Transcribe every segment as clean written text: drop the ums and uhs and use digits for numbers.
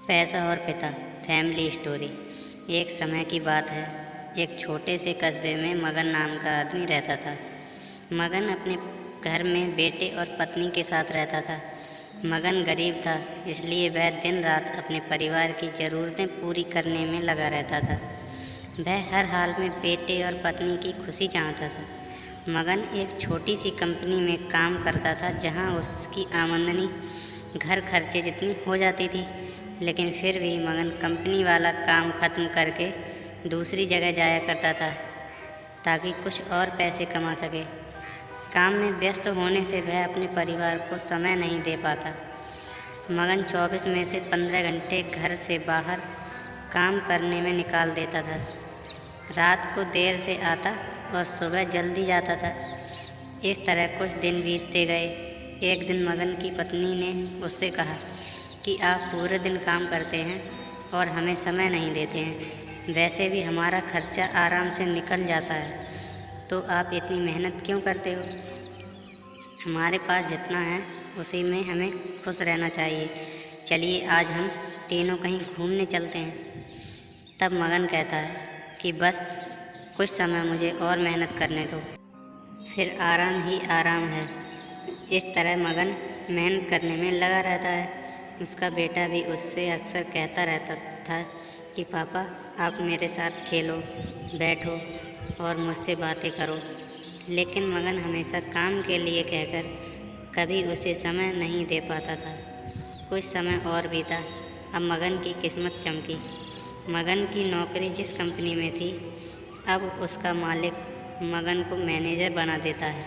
पैसा और पिता फैमिली स्टोरी। एक समय की बात है। एक छोटे से कस्बे में मगन नाम का आदमी रहता था। मगन अपने घर में बेटे और पत्नी के साथ रहता था। मगन गरीब था, इसलिए वह दिन रात अपने परिवार की ज़रूरतें पूरी करने में लगा रहता था। वह हर हाल में बेटे और पत्नी की खुशी चाहता था। मगन एक छोटी सी कंपनी में काम करता था, जहां उसकी आमदनी घर खर्चे जितनी हो जाती थी, लेकिन फिर भी मगन कंपनी वाला काम ख़त्म करके दूसरी जगह जाया करता था ताकि कुछ और पैसे कमा सके। काम में व्यस्त होने से वह अपने परिवार को समय नहीं दे पाता। मगन 24 में से 15 घंटे घर से बाहर काम करने में निकाल देता था। रात को देर से आता और सुबह जल्दी जाता था। इस तरह कुछ दिन बीतते गए। एक दिन मगन की पत्नी ने उससे कहा कि आप पूरे दिन काम करते हैं और हमें समय नहीं देते हैं। वैसे भी हमारा खर्चा आराम से निकल जाता है, तो आप इतनी मेहनत क्यों करते हो? हमारे पास जितना है उसी में हमें खुश रहना चाहिए। चलिए आज हम तीनों कहीं घूमने चलते हैं। तब मगन कहता है कि बस कुछ समय मुझे और मेहनत करने दो, फिर आराम ही आराम है। इस तरह मगन मेहनत करने में लगा रहता है। उसका बेटा भी उससे अक्सर कहता रहता था कि पापा आप मेरे साथ खेलो, बैठो और मुझसे बातें करो, लेकिन मगन हमेशा काम के लिए कहकर कभी उसे समय नहीं दे पाता था। कुछ समय और बीता। अब मगन की किस्मत चमकी। मगन की नौकरी जिस कंपनी में थी, अब उसका मालिक मगन को मैनेजर बना देता है,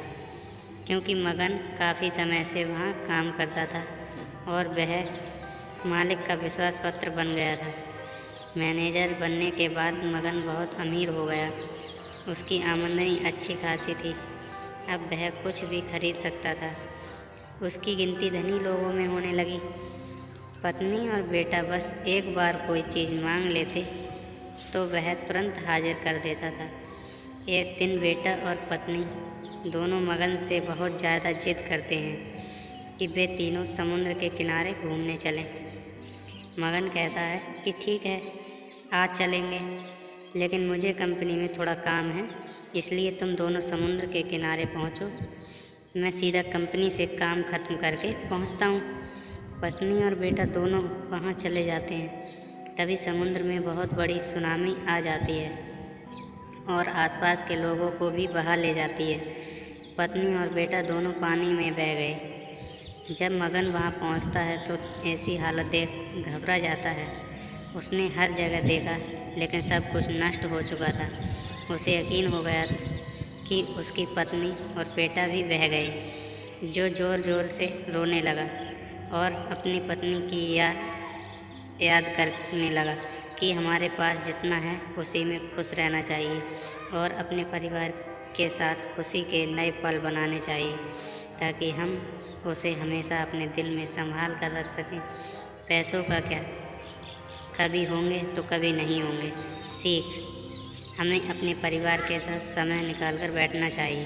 क्योंकि मगन काफ़ी समय से वहाँ काम करता था और वह मालिक का विश्वास पात्र बन गया था। मैनेजर बनने के बाद मगन बहुत अमीर हो गया। उसकी आमदनी अच्छी खासी थी। अब वह कुछ भी खरीद सकता था। उसकी गिनती धनी लोगों में होने लगी। पत्नी और बेटा बस एक बार कोई चीज़ मांग लेते तो वह तुरंत हाजिर कर देता था। एक दिन बेटा और पत्नी दोनों मगन से बहुत ज़्यादा जिद करते हैं कि वे तीनों समुद्र के किनारे घूमने चलें। मगन कहता है कि ठीक है, आज चलेंगे, लेकिन मुझे कंपनी में थोड़ा काम है, इसलिए तुम दोनों समुद्र के किनारे पहुंचो। मैं सीधा कंपनी से काम ख़त्म करके पहुंचता हूं। पत्नी और बेटा दोनों वहां चले जाते हैं। तभी समुद्र में बहुत बड़ी सुनामी आ जाती है और आसपास के लोगों को भी बहा ले जाती है। पत्नी और बेटा दोनों पानी में बह गए। जब मगन वहाँ पहुँचता है तो ऐसी हालत देख घबरा जाता है। उसने हर जगह देखा, लेकिन सब कुछ नष्ट हो चुका था। उसे यकीन हो गया कि उसकी पत्नी और बेटा भी बह गए। जो ज़ोर ज़ोर से रोने लगा और अपनी पत्नी की याद करने लगा कि हमारे पास जितना है उसी में खुश रहना चाहिए और अपने परिवार के साथ खुशी के नए पल बनाने चाहिए, ताकि हम उसे हमेशा अपने दिल में संभाल कर रख सकें। पैसों का क्या, कभी होंगे तो कभी नहीं होंगे। सीख, हमें अपने परिवार के साथ समय निकाल कर बैठना चाहिए।